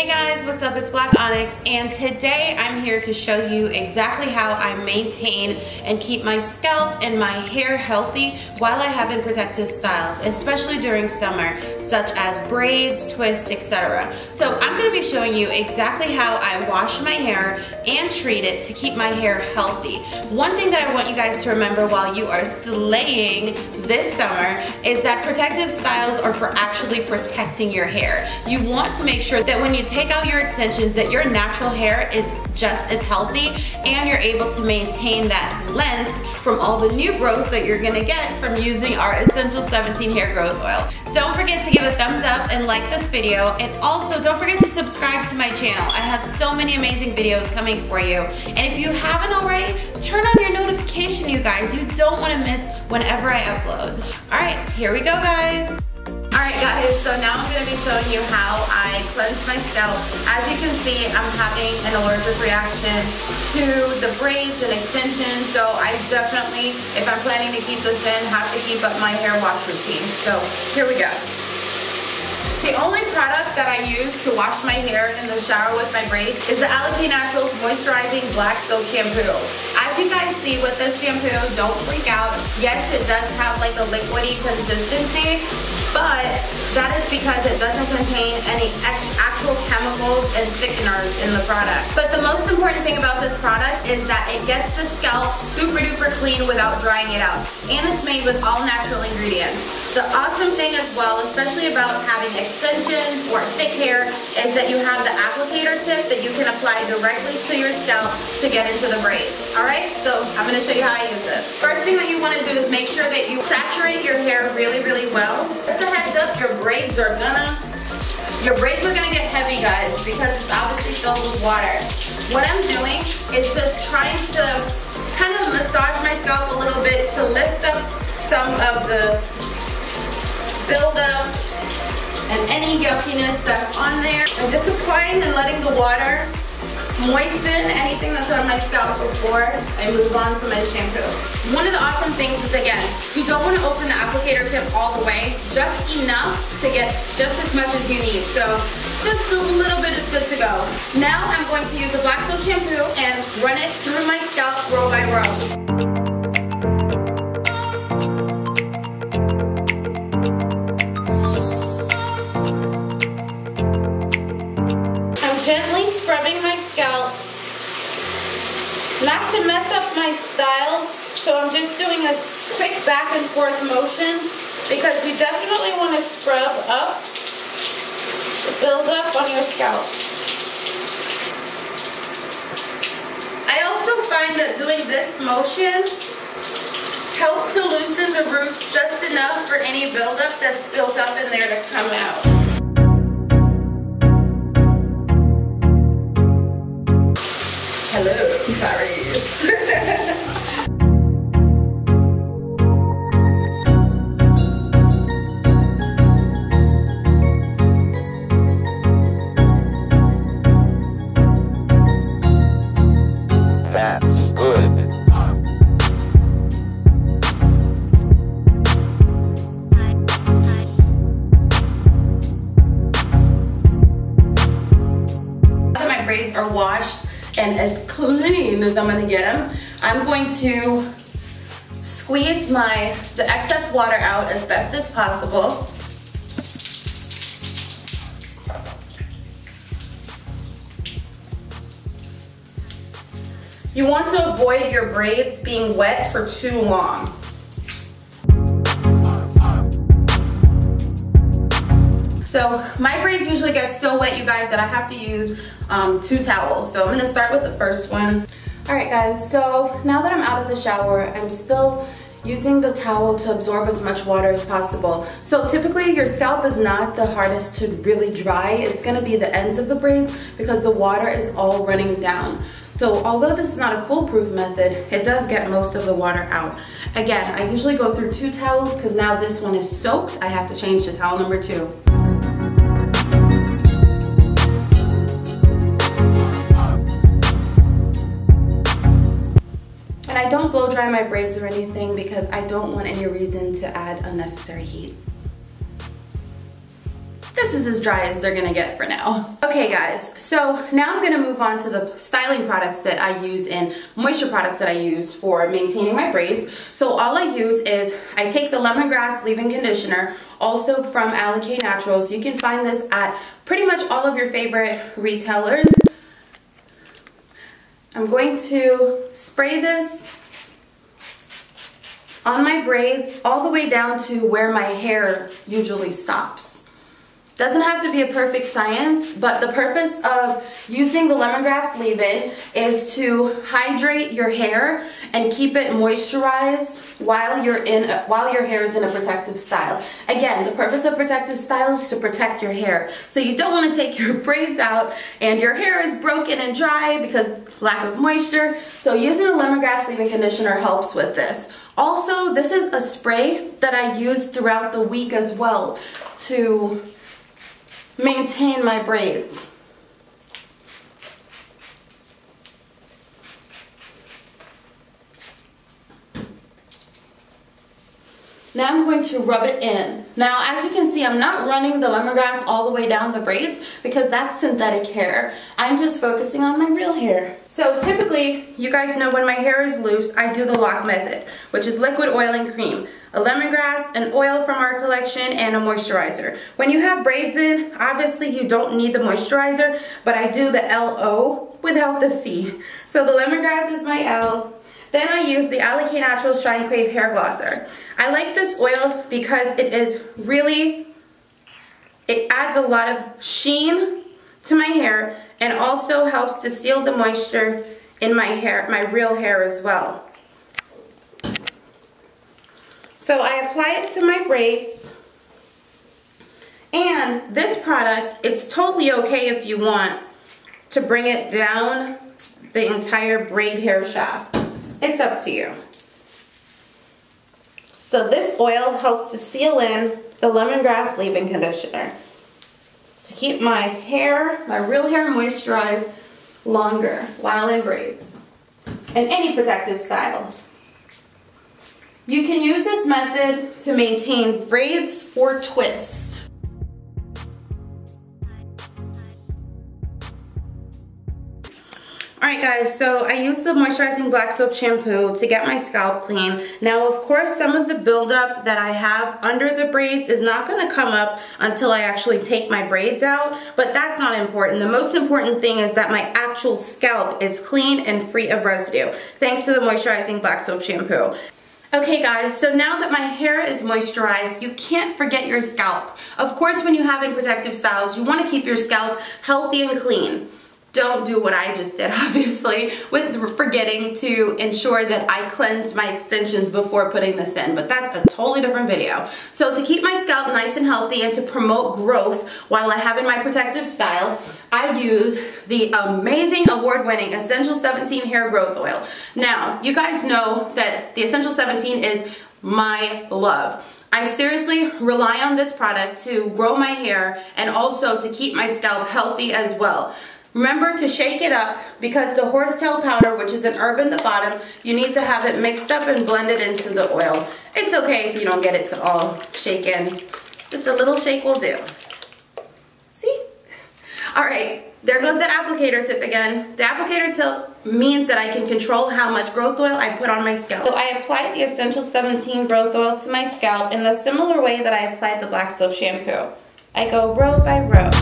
Hey guys, what's up? It's Black Onyx, and today I'm here to show you exactly how I maintain and keep my scalp and my hair healthy while I have in protective styles, especially during summer, such as braids, twists, etc. So I'm going to be showing you exactly how I wash my hair and treat it to keep my hair healthy. One thing that I want you guys to remember while you are slaying this summer is that protective styles are for actually protecting your hair. You want to make sure that when you take out your extensions that your natural hair is just as healthy and you're able to maintain that length from all the new growth that you're gonna get from using our Essential 17 Hair Growth Oil. Don't forget to give a thumbs up and like this video, and also don't forget to subscribe to my channel. I have so many amazing videos coming for you. And if you haven't already, turn on your notification, you guys. You don't wanna miss whenever I upload. All right, here we go, guys. Alright guys, so now I'm going to be showing you how I cleanse my scalp. As you can see, I'm having an allergic reaction to the braids and extensions, so I definitely, if I'm planning to keep this in, have to keep up my hair wash routine. So here we go. The only product that I use to wash my hair in the shower with my braids is the Aloe Naturals Moisturizing Black Soap Shampoo. As you guys see with this shampoo, don't freak out. Yes, it does have like a liquidy consistency, but that is because it doesn't contain any actual chemicals and thickeners in the product. But the most important thing about this product is that it gets the scalp super duper clean without drying it out. And it's made with all natural ingredients. The awesome thing as well, especially about having extensions or thick hair, is that you have the applicator tip that you can apply directly to your scalp to get into the braids. Alright, so I'm going to show you how I use it. First thing that you want to do is make sure that you saturate your hair really, really well. Just a heads up, your braids are gonna get heavy, guys, because it's obviously filled with water. What I'm doing is just trying to kind of massage my scalp a little bit to lift up some of the buildup and any yuckiness that's on there. I'm just applying and letting the water moisten anything that's on my scalp before I move on to my shampoo. One of the awesome things is, again, you don't want to open the applicator tip all the way, just enough to get just as much as you need. So just a little bit is good to go. Now I'm going to use the black soap shampoo and run it through my scalp row by row. Gently scrubbing my scalp, not to mess up my style, so I'm just doing a quick back and forth motion because you definitely want to scrub up the buildup on your scalp. I also find that doing this motion helps to loosen the roots just enough for any buildup that's built up in there to come out. Hello, Paris. That's good. Now that my braids are washed and as clean as I'm gonna get them, I'm going to squeeze the excess water out as best as possible. You want to avoid your braids being wet for too long. So my braids usually get so wet, you guys, that I have to use 2 towels. So I'm gonna start with the first one. All right, guys, so now that I'm out of the shower, I'm still using the towel to absorb as much water as possible. So typically your scalp is not the hardest to really dry. It's gonna be the ends of the braids because the water is all running down. So although this is not a foolproof method, it does get most of the water out. Again, I usually go through 2 towels because now this one is soaked. I have to change to towel number 2. And I don't blow dry my braids or anything because I don't want any reason to add unnecessary heat. this is as dry as they're gonna get for now. Okay guys, so now I'm gonna move on to the styling products that I use and moisture products that I use for maintaining my braids. So all I use is, I take the lemongrass leave-in conditioner, also from Alikay Naturals. You can find this at pretty much all of your favorite retailers. I'm going to spray this on my braids all the way down to where my hair usually stops. Doesn't have to be a perfect science, but the purpose of using the lemongrass leave-in is to hydrate your hair and keep it moisturized while your hair is in a protective style. Again, the purpose of protective style is to protect your hair. So you don't want to take your braids out and your hair is broken and dry because lack of moisture. So using the lemongrass leave-in conditioner helps with this. Also, this is a spray that I use throughout the week as well to maintain my braids. Now I'm going to rub it in. Now, as you can see, I'm not running the lemongrass all the way down the braids because that's synthetic hair. I'm just focusing on my real hair. So typically, you guys know when my hair is loose, I do the lock method, which is liquid, oil, and cream. A lemongrass, an oil from our collection, and a moisturizer. When you have braids in, obviously you don't need the moisturizer, but I do the LO without the C. So the lemongrass is my L. Then I use the Alikay Naturals Shine Crave Hair Glosser. I like this oil because it adds a lot of sheen to my hair and also helps to seal the moisture in my hair, my real hair as well. So I apply it to my braids. And this product, it's totally okay if you want to bring it down the entire braid hair shaft. It's up to you. So this oil helps to seal in the lemongrass leave-in conditioner to keep my hair, my real hair, moisturized longer while in braids and any protective style. You can use this method to maintain braids or twists. Alright guys, so I use the moisturizing black soap shampoo to get my scalp clean. Now of course some of the buildup that I have under the braids is not going to come up until I actually take my braids out, but that's not important. The most important thing is that my actual scalp is clean and free of residue, thanks to the moisturizing black soap shampoo. Okay guys, so now that my hair is moisturized, you can't forget your scalp. Of course when you have in protective styles, you want to keep your scalp healthy and clean. Don't do what I just did, obviously, with forgetting to ensure that I cleansed my extensions before putting this in, but that's a totally different video. So to keep my scalp nice and healthy and to promote growth while I have in my protective style, I use the amazing award-winning Essential 17 Hair Growth Oil. Now, you guys know that the Essential 17 is my love. I seriously rely on this product to grow my hair and also to keep my scalp healthy as well. Remember to shake it up because the horsetail powder, which is an herb in the bottom, you need to have it mixed up and blended into the oil. It's okay if you don't get it to all shaken. Just a little shake will do. See? Alright, there goes that applicator tip again. The applicator tip means that I can control how much growth oil I put on my scalp. So I applied the Essential 17 growth oil to my scalp in the similar way that I applied the black soap shampoo. I go row by row.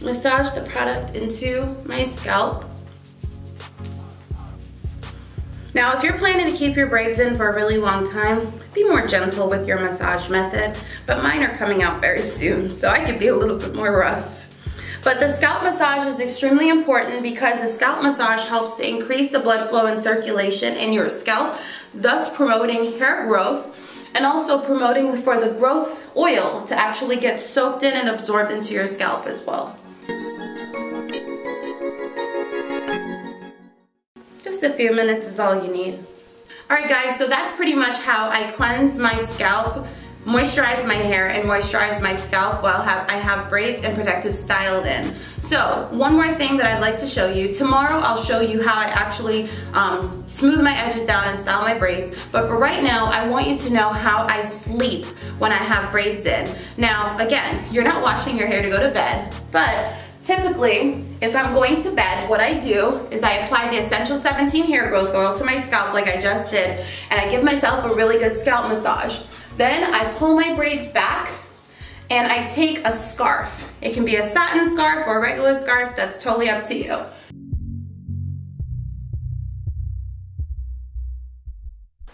Massage the product into my scalp. Now if you're planning to keep your braids in for a really long time, be more gentle with your massage method, but mine are coming out very soon, so I could be a little bit more rough. But the scalp massage is extremely important because the scalp massage helps to increase the blood flow and circulation in your scalp, thus promoting hair growth and also promoting for the growth oil to actually get soaked in and absorbed into your scalp as well. Just a few minutes is all you need. Alright guys, so that's pretty much how I cleanse my scalp moisturize my hair and moisturize my scalp while I have braids and protective styled in. So one more thing that I'd like to show you. Tomorrow I'll show you how I actually smooth my edges down and style my braids. But for right now, I want you to know how I sleep when I have braids in. Now, again, you're not washing your hair to go to bed, but typically, if I'm going to bed, what I do is I apply the Essential 17 hair growth oil to my scalp like I just did, and I give myself a really good scalp massage. Then I pull my braids back and I take a scarf. It can be a satin scarf or a regular scarf, that's totally up to you.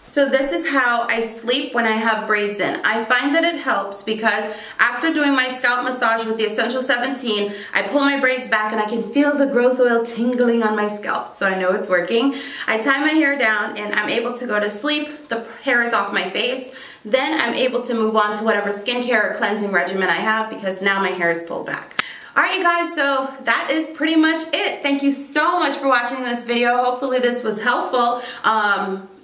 So this is how I sleep when I have braids in. I find that it helps because after doing my scalp massage with the Essential 17, I pull my braids back and I can feel the growth oil tingling on my scalp, so I know it's working. I tie my hair down and I'm able to go to sleep. The hair is off my face. Then I'm able to move on to whatever skincare or cleansing regimen I have because now my hair is pulled back. Alright you guys, so that is pretty much it. Thank you so much for watching this video. Hopefully this was helpful.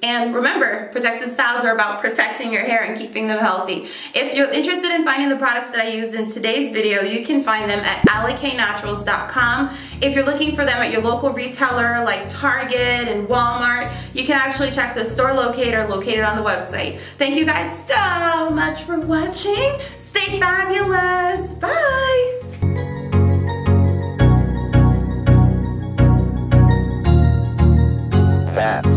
And remember, protective styles are about protecting your hair and keeping them healthy. If you're interested in finding the products that I used in today's video, you can find them at aliknaturals.com. If you're looking for them at your local retailer like Target and Walmart, you can actually check the store locator located on the website. Thank you guys so much for watching. Stay fabulous. Bye. Bad.